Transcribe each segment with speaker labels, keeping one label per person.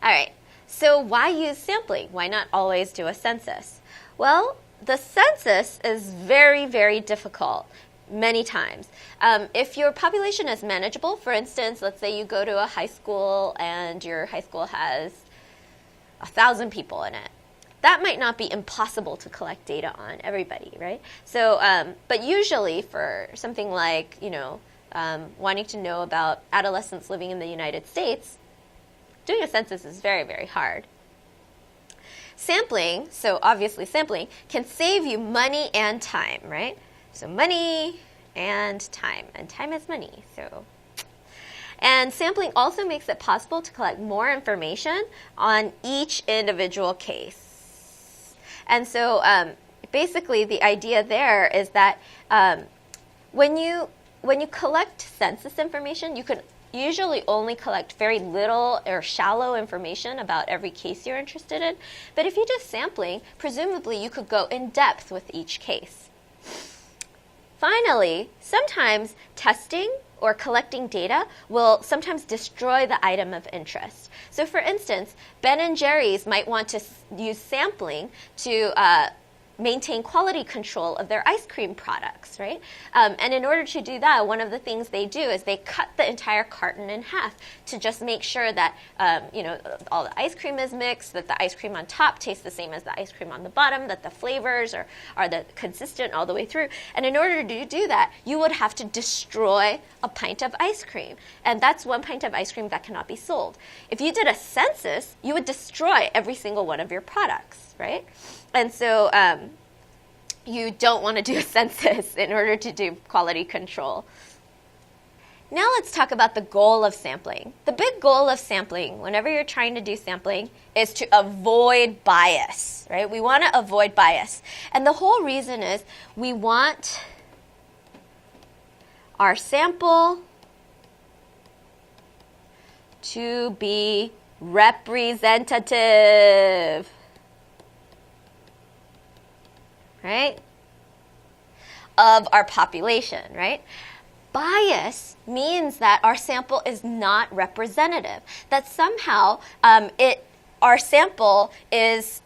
Speaker 1: All right, so why use sampling? Why not always do a census? Well, the census is very, very difficult many times. If your population is manageable, for instance, let's say you go to a high school and your high school has 1,000 people in it. That might not be impossible to collect data on everybody, right? So, but usually for something like, wanting to know about adolescents living in the United States, doing a census is very, very hard. Sampling, so obviously sampling, can save you money and time, right? So money and time is money, so. And sampling also makes it possible to collect more information on each individual case. And so basically the idea there is that when you collect census information, you can usually only collect very little or shallow information about every case you're interested in. But if you do sampling, presumably you could go in depth with each case. Finally, sometimes testing or collecting data will sometimes destroy the item of interest. So for instance, Ben & Jerry's might want to use sampling to maintain quality control of their ice cream products, right? And in order to do that, one of the things they do is they cut the entire carton in half to just make sure that all the ice cream is mixed, that the ice cream on top tastes the same as the ice cream on the bottom, that the flavors are consistent all the way through. And in order to do that, you would have to destroy a pint of ice cream. And that's 1 pint of ice cream that cannot be sold. If you did a census, you would destroy every single one of your products, right? And so you don't want to do a census in order to do quality control. Now let's talk about the goal of sampling. The big goal of sampling, whenever you're trying to do sampling, is to avoid bias, right? We want to avoid bias. And the whole reason is we want our sample to be representative. Right? Of our population, right? Bias means that our sample is not representative. That somehow our sample is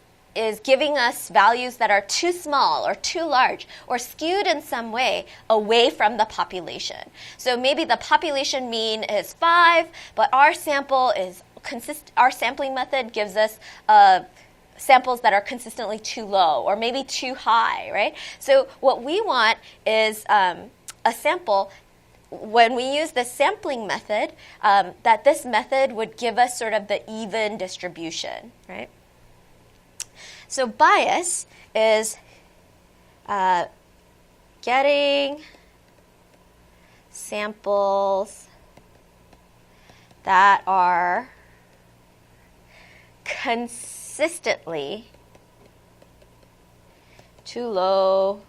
Speaker 1: giving us values that are too small or too large or skewed in some way away from the population. So maybe the population mean is 5, but our sample is our sampling method gives us samples that are consistently too low or maybe too high, right? So what we want is a sample, when we use the sampling method, that this method would give us sort of the even distribution, right? So bias is getting samples that are consistently too low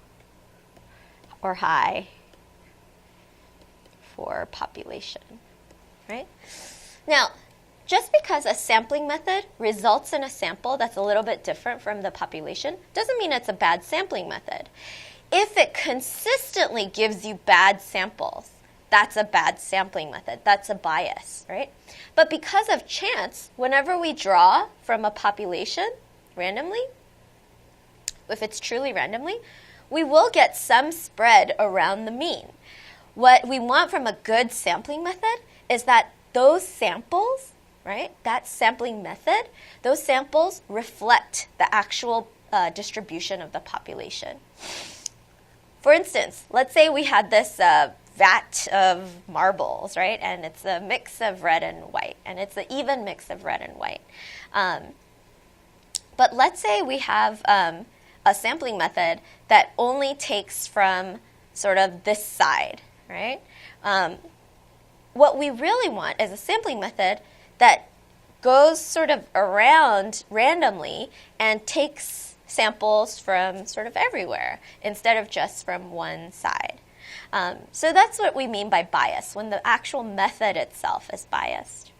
Speaker 1: or high for population, right? Now, just because a sampling method results in a sample that's a little bit different from the population doesn't mean it's a bad sampling method. If it consistently gives you bad samples, that's a bad sampling method. That's a bias, right? But because of chance, whenever we draw from a population randomly, if it's truly randomly, we will get some spread around the mean. What we want from a good sampling method is that those samples, right, that sampling method, those samples reflect the actual distribution of the population. For instance, let's say we had this vat of marbles, right? And it's a mix of red and white, and it's an even mix of red and white. But let's say we have a sampling method that only takes from sort of this side, right? What we really want is a sampling method that goes sort of around randomly and takes samples from sort of everywhere instead of just from one side. So that's what we mean by bias, when the actual method itself is biased.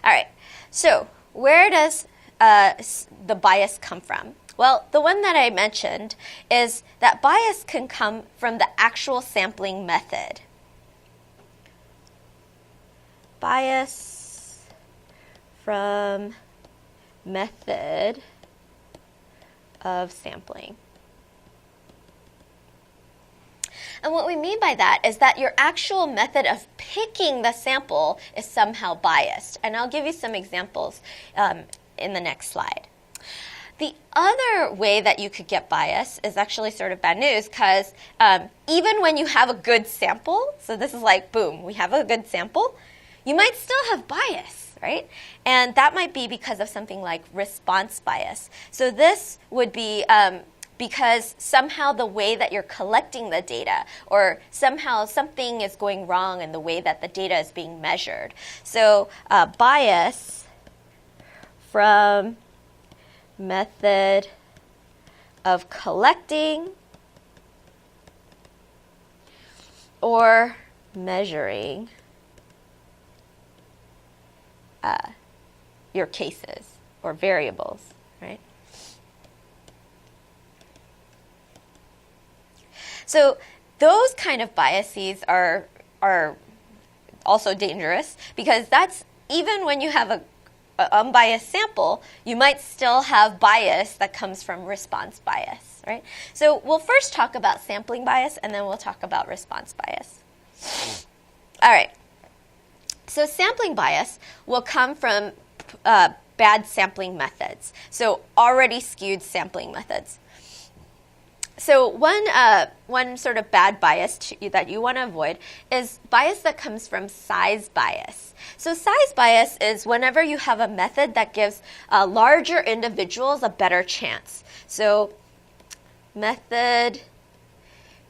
Speaker 1: All right, so where does the bias come from? Well, the one that I mentioned is that bias can come from the actual sampling method. Bias from method of sampling. And what we mean by that is that your actual method of picking the sample is somehow biased. And I'll give you some examples in the next slide. The other way that you could get bias is actually sort of bad news, because even when you have a good sample, so this is like, boom, we have a good sample, you might still have bias, right? And that might be because of something like response bias. So this would be because somehow the way that you're collecting the data, or somehow something is going wrong in the way that the data is being measured. So bias from method of collecting or measuring your cases or variables, right? So those kind of biases are also dangerous, because that's, even when you have a unbiased sample, you might still have bias that comes from response bias, right? So we'll first talk about sampling bias, and then we'll talk about response bias. All right. So sampling bias will come from bad sampling methods, so already skewed sampling methods. So one sort of bad bias that you want to avoid is bias that comes from size bias. So size bias is whenever you have a method that gives larger individuals a better chance. So method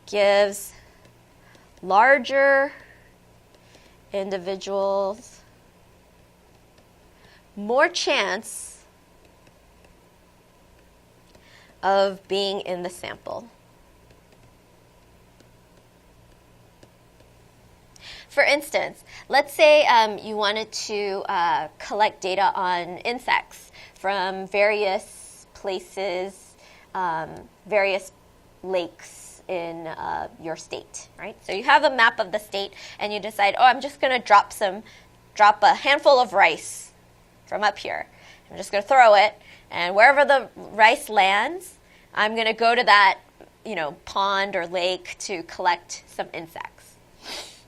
Speaker 1: gives larger individuals more chance of being in the sample. For instance, let's say you wanted to collect data on insects from various places, various lakes in your state, right? So you have a map of the state, and you decide, oh, I'm just going to drop a handful of rice from up here. I'm just going to throw it, and wherever the rice lands, I'm going to go to that, pond or lake to collect some insects.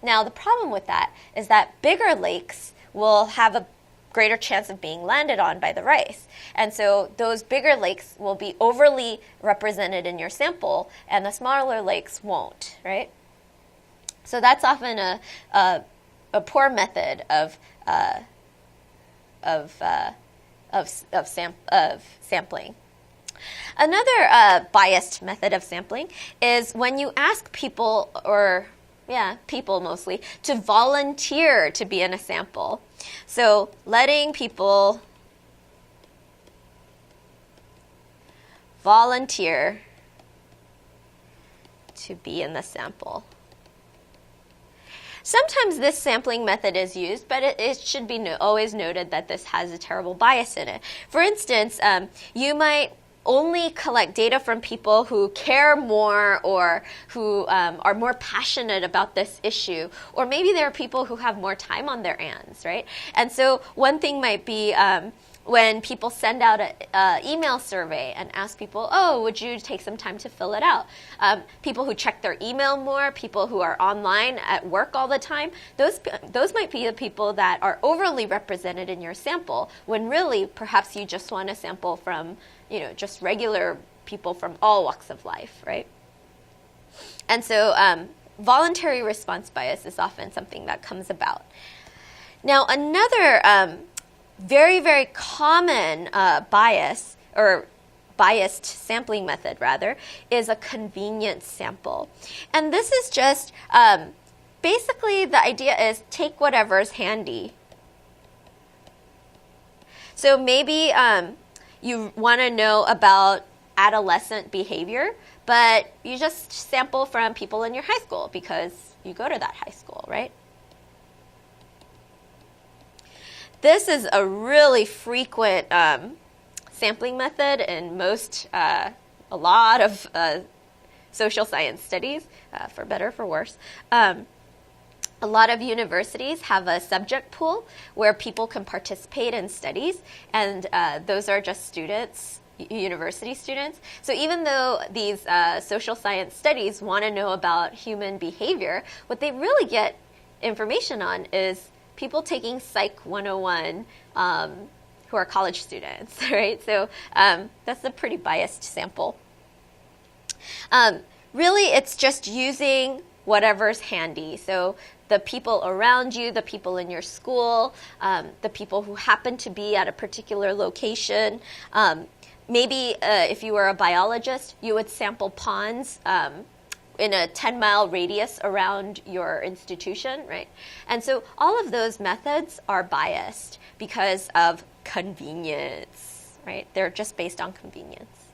Speaker 1: Now, the problem with that is that bigger lakes will have a greater chance of being landed on by the rice. And so those bigger lakes will be overly represented in your sample, and the smaller lakes won't, right? So that's often a poor method of sampling. Another biased method of sampling is when you ask people, people mostly, to volunteer to be in a sample. So letting people volunteer to be in the sample. Sometimes this sampling method is used, but it should be always noted that this has a terrible bias in it. For instance, you might only collect data from people who care more, or who are more passionate about this issue, or maybe there are people who have more time on their hands, right? And so one thing might be when people send out an email survey and ask people, oh, would you take some time to fill it out? People who check their email more, people who are online at work all the time, those might be the people that are overly represented in your sample, when really perhaps you just want to sample from just regular people from all walks of life, right? And so voluntary response bias is often something that comes about. Now, another very, very common bias, or biased sampling method, rather, is a convenience sample. And this is just, basically the idea is take whatever's handy. So maybe you want to know about adolescent behavior, but you just sample from people in your high school because you go to that high school, right? This is a really frequent sampling method in a lot of social science studies, for better or for worse. A lot of universities have a subject pool where people can participate in studies, and those are just students, university students. So even though these social science studies want to know about human behavior, what they really get information on is people taking Psych 101 who are college students, right? So that's a pretty biased sample. Really, it's just using whatever's handy. So the people around you, the people in your school, the people who happen to be at a particular location. Maybe if you were a biologist, you would sample ponds in a 10-mile radius around your institution, right? And so all of those methods are biased because of convenience, right? They're just based on convenience.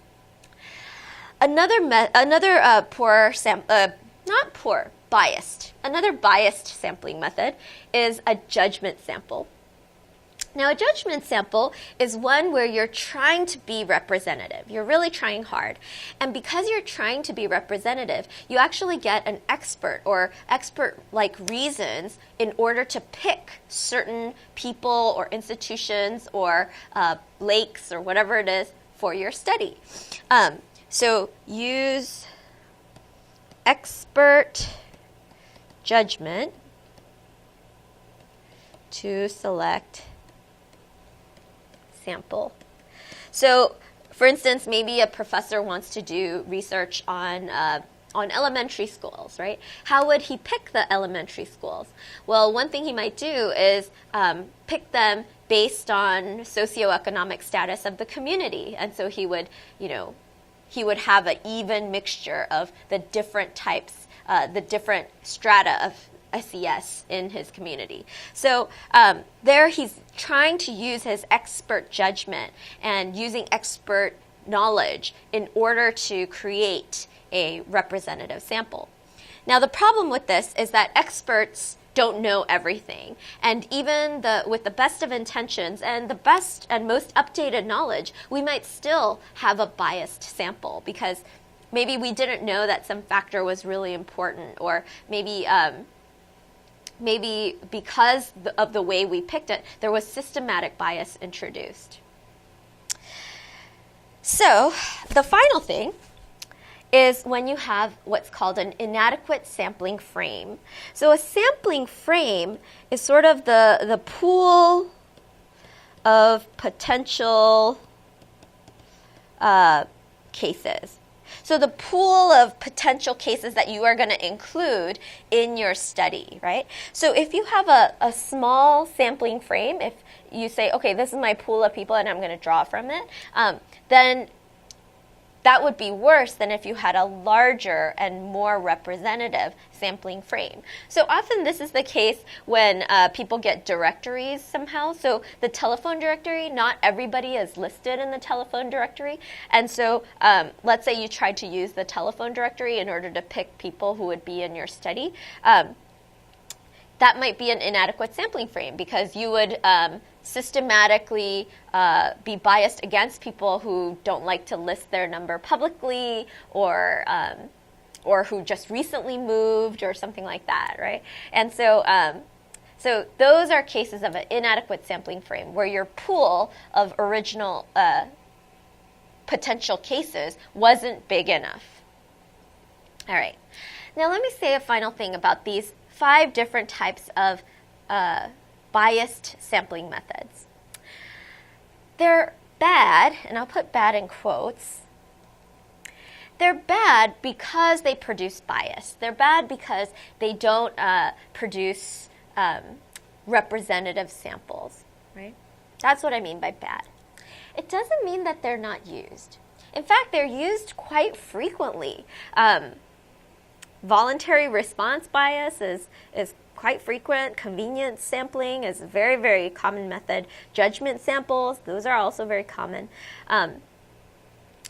Speaker 1: Another biased sampling method is a judgment sample. Now, a judgment sample is one where you're trying to be representative. You're really trying hard. And because you're trying to be representative, you actually get an expert or expert-like reasons in order to pick certain people or institutions or lakes or whatever it is for your study. So use expert judgment to select sample. So, for instance, maybe a professor wants to do research on elementary schools, right? How would he pick the elementary schools? Well, one thing he might do is pick them based on socioeconomic status of the community, and so he would have an even mixture of the different types, the different strata of SES in his community. So there he's trying to use his expert judgment and using expert knowledge in order to create a representative sample. Now the problem with this is that experts don't know everything, and even with the best of intentions and the best and most updated knowledge, we might still have a biased sample because maybe we didn't know that some factor was really important, or maybe because of the way we picked it, there was systematic bias introduced. So the final thing is when you have what's called an inadequate sampling frame. So a sampling frame is sort of the pool of potential cases. So the pool of potential cases that you are going to include in your study, right? So if you have a small sampling frame, if you say, okay, this is my pool of people and I'm going to draw from it, then that would be worse than if you had a larger and more representative sampling frame. So often this is the case when people get directories somehow. So the telephone directory, not everybody is listed in the telephone directory. And so let's say you tried to use the telephone directory in order to pick people who would be in your study. That might be an inadequate sampling frame because you would systematically be biased against people who don't like to list their number publicly, or who just recently moved or something like that, right? And so so those are cases of an inadequate sampling frame where your pool of original potential cases wasn't big enough. All right. Now let me say a final thing about these 5 different types of biased sampling methods. They're bad, and I'll put bad in quotes. They're bad because they produce bias. They're bad because they don't produce representative samples, right? That's what I mean by bad. It doesn't mean that they're not used. In fact, they're used quite frequently. Voluntary response bias is quite frequent. Convenience sampling is a very, very common method. Judgment samples, those are also very common.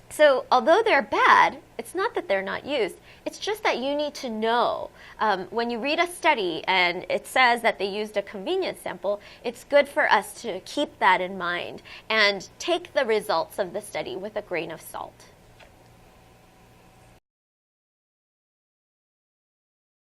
Speaker 1: So although they're bad, it's not that they're not used. It's just that you need to know. When you read a study and it says that they used a convenience sample, it's good for us to keep that in mind and take the results of the study with a grain of salt.